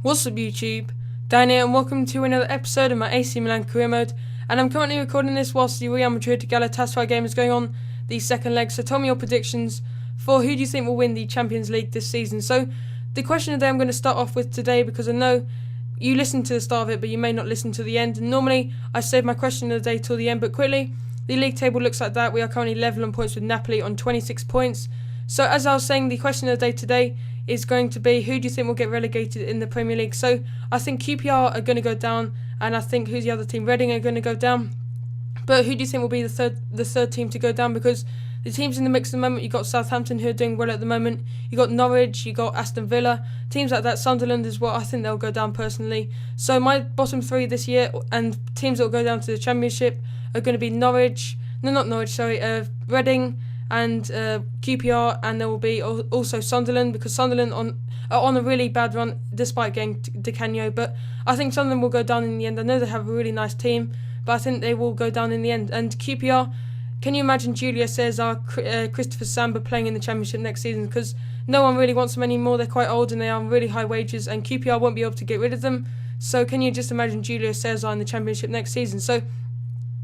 What's up YouTube? Dan here and welcome to another episode of my AC Milan career mode, and I'm currently recording this whilst the Real Madrid Galatasaray game is going on, the second leg. So tell me your predictions for who do you think will win the Champions League this season. So the question of the day I'm going to start off with today, because I know you listened to the start of it but you may not listen to the end. And normally I save my question of the day till the end, but quickly, the league table looks like that. We are currently level on points with Napoli on 26 points. So as I was saying, the question of the day today is going to be, who do you think will get relegated in the Premier League? So I think QPR are going to go down, and I think who's the other team? Reading are going to go down. But who do you think will be the third team to go down? Because the teams in the mix at the moment, you've got Southampton who are doing well at the moment, you got Norwich, you got Aston Villa, teams like that, Sunderland as well. I think they'll go down personally. So my bottom three this year, and teams that will go down to the Championship, are going to be Reading and QPR, and there will be also Sunderland, because Sunderland are on a really bad run despite getting Catania. But I think Sunderland will go down in the end. I know they have a really nice team, but I think they will go down in the end. And QPR, can you imagine Julio Cesar, Christopher Samba playing in the Championship next season? Because no one really wants them anymore. They're quite old and they are on really high wages, and QPR won't be able to get rid of them. So can you just imagine Julio Cesar in the Championship next season? So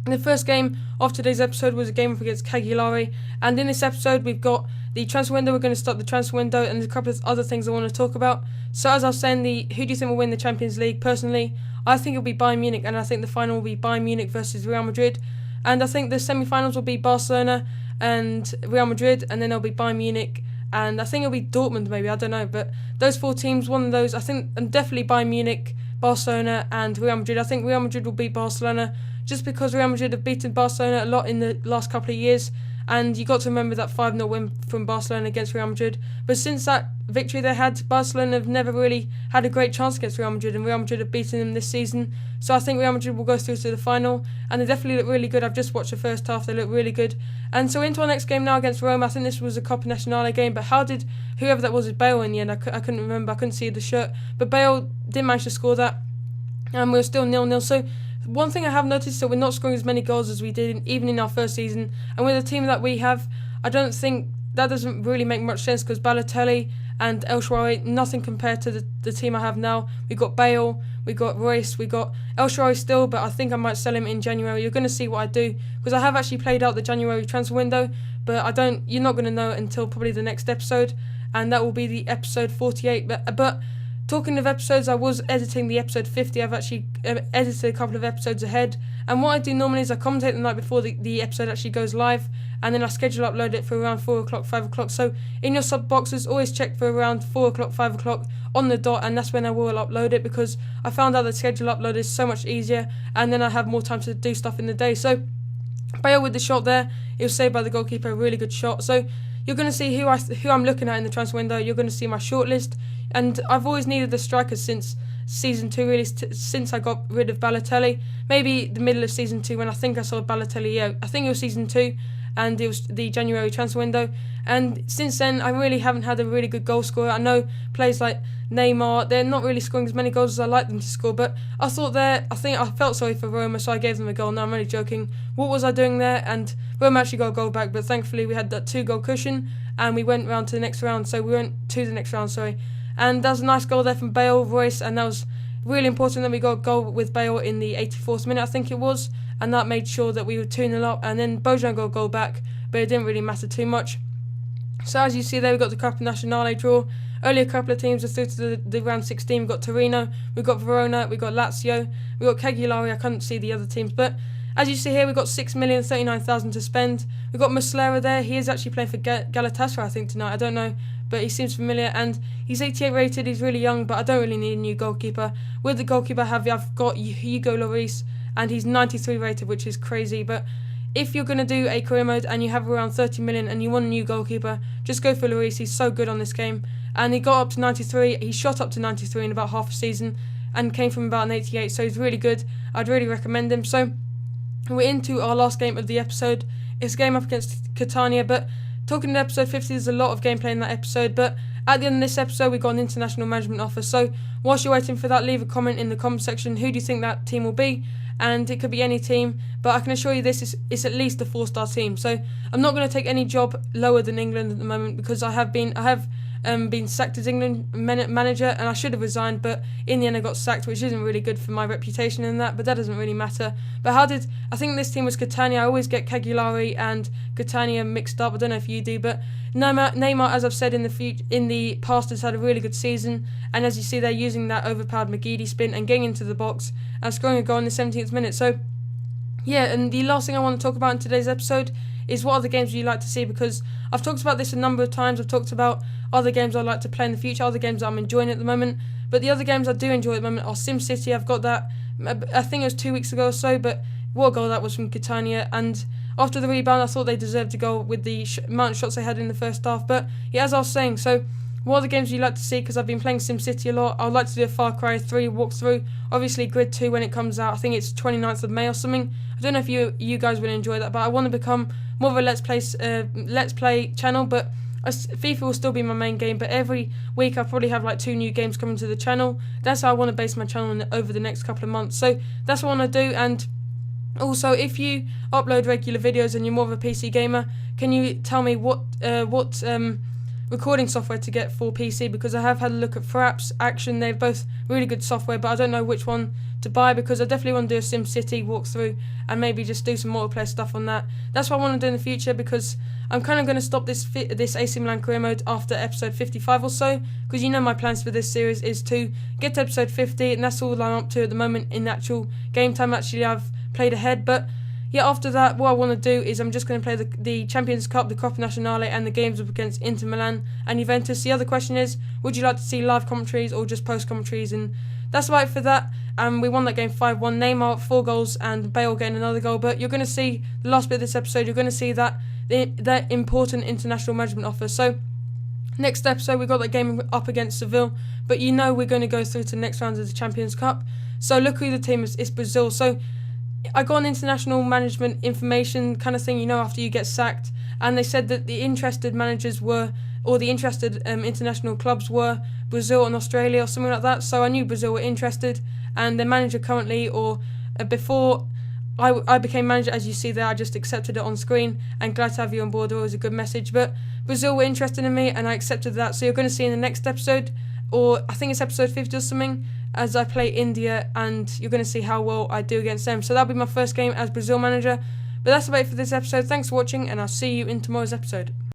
the first game of today's episode was a game up against Cagliari, and in this episode we've got the transfer window. We're going to start the transfer window, and there's a couple of other things I want to talk about. So as I was saying, who do you think will win the Champions League? Personally, I think it'll be Bayern Munich, and I think the final will be Bayern Munich versus Real Madrid, and I think the semi-finals will be Barcelona and Real Madrid, and then there'll be Bayern Munich, and I think it'll be Dortmund maybe, I don't know, but those four teams, one of those, I think, and definitely Bayern Munich, Barcelona and Real Madrid. I think Real Madrid will beat Barcelona, just because Real Madrid have beaten Barcelona a lot in the last couple of years, and you got to remember that 5-0 win from Barcelona against Real Madrid. But since that victory they had, Barcelona have never really had a great chance against Real Madrid, and Real Madrid have beaten them this season. So I think Real Madrid will go through to the final, and they definitely look really good. I've just watched the first half, they look really good. And so into our next game now against Roma. I think this was a Coppa Nazionale game, but how did whoever that was Bale in the end? I couldn't remember, I couldn't see the shirt, but Bale didn't manage to score that, and we were still 0-0. So one thing I have noticed is that we're not scoring as many goals as we did even in our first season, and with the team that we have, I don't think that doesn't really make much sense, because Balotelli and El Shaarawy, nothing compared to the team I have now. We've got Bale, we've got Royce, we've got El Shaarawy still, but I think I might sell him in January. You're going to see what I do, because I have actually played out the January transfer window, but you're not going to know until probably the next episode, and that will be the episode 48. But talking of episodes, I was editing the episode 50. I've actually edited a couple of episodes ahead. And what I do normally is I commentate the night before the episode actually goes live, and then I schedule upload it for around 4 o'clock, 5 o'clock. So in your sub boxes, always check for around 4 o'clock, 5 o'clock on the dot, and that's when I will upload it, because I found out that schedule upload is so much easier, and then I have more time to do stuff in the day. So Bale with the shot there, it was saved by the goalkeeper, a really good shot. So you're going to see who I'm looking at in the transfer window. You're going to see my shortlist, and I've always needed the striker since season 2, really, since I got rid of Balotelli. Maybe the middle of season 2 when I think I saw Balotelli. Yeah, I think it was season 2, and it was the January transfer window. And since then, I really haven't had a really good goal scorer. I know players like Neymar, they're not really scoring as many goals as I like them to score, but I felt sorry for Roma, so I gave them a goal. No, I'm only joking. What was I doing there? And Roma actually got a goal back, but thankfully we had that 2-goal cushion, and we went round to the next round. So we went to the next round, sorry. And that was a nice goal there from Bale, Royce, and that was really important that we got a goal with Bale in the 84th minute, I think it was, and that made sure that we were 2-0 up, and then Bojan got a goal back, but it didn't really matter too much. So as you see there, we got the Coppa Nazionale draw. Only a couple of teams are through to the round 16. We've got Torino, we've got Verona, we've got Lazio, we've got Cagliari. I couldn't see the other teams, but as you see here, we've got 6,039,000 to spend. We've got Muslera there. He is actually playing for Galatasaray, I think, tonight. I don't know, but he seems familiar, and he's 88 rated. He's really young, but I don't really need a new goalkeeper. With the goalkeeper I've got Hugo Lloris, and he's 93 rated, which is crazy. But if you're going to do a career mode and you have around 30 million and you want a new goalkeeper, just go for Lloris. He's so good on this game, and he got up to 93. He shot up to 93 in about half a season and came from about an 88, so he's really good. I'd really recommend him. So we're into our last game of the episode. It's a game up against Catania, but talking to episode 50, there's a lot of gameplay in that episode, but at the end of this episode, we got an international management offer. So whilst you're waiting for that, leave a comment in the comment section. Who do you think that team will be? And it could be any team, but I can assure you this is at least a 4-star team. So I'm not going to take any job lower than England at the moment, because I have been sacked as England manager, and I should have resigned, but in the end I got sacked, which isn't really good for my reputation in that, but that doesn't really matter. But I think this team was Catania. I always get Cagliari and Catania mixed up. I don't know if you do, but Neymar, as I've said in the past, has had a really good season, and as you see, they're using that overpowered McGeady spin and getting into the box and scoring a goal in the 17th minute. So yeah, and the last thing I want to talk about in today's episode is what other games would you like to see, because I've talked about this a number of times. I've talked about other games I'd like to play in the future, other games that I'm enjoying at the moment, but the other games I do enjoy at the moment are SimCity. I've got that, I think it was 2 weeks ago or so, but what a goal that was from Catania, and after the rebound I thought they deserved to go with the amount of shots they had in the first half. But yeah, as I was saying, so what other games would you like to see, because I've been playing SimCity a lot. I would like to do a Far Cry 3 walkthrough, obviously Grid 2 when it comes out. I think it's 29th of May or something. I don't know if you guys will enjoy that, but I want to become more of a Let's Play channel, but FIFA will still be my main game, but every week I probably have like 2 new games coming to the channel. That's how I want to base my channel over the next couple of months. So that's what I want to do. And also, if you upload regular videos and you're more of a PC gamer, can you tell me what recording software to get for PC, because I have had a look at Fraps, Action. They're both really good software, but I don't know which one to buy, because I definitely want to do a SimCity walkthrough and maybe just do some multiplayer stuff on that. That's what I want to do in the future, because I'm kind of going to stop this AC Milan career mode after episode 55 or so, because you know my plans for this series is to get to episode 50, and that's all I'm up to at the moment in actual game time. Actually, I've played ahead, but yeah, after that, what I want to do is I'm just going to play the Champions Cup, the Coppa Nazionale, and the games up against Inter Milan and Juventus. The other question is, would you like to see live commentaries or just post commentaries? And that's about it for that. We won that game 5-1. Neymar 4 goals and Bale getting another goal. But you're going to see the last bit of this episode. You're going to see that important international management offer. So next episode, we got that game up against Seville, but you know we're going to go through to the next round of the Champions Cup. So look who the team is. It's Brazil. So I got an international management information kind of thing, you know, after you get sacked, and they said that the interested managers were, or the interested international clubs were Brazil and Australia or something like that. So I knew Brazil were interested, and the manager currently, or before I became manager, as you see there, I just accepted it on screen, and glad to have you on board. It was a good message, but Brazil were interested in me and I accepted that. So you're going to see in the next episode, or I think it's episode 50 or something, as I play India, and you're going to see how well I do against them. So that'll be my first game as Brazil manager. But that's about it for this episode. Thanks for watching, and I'll see you in tomorrow's episode.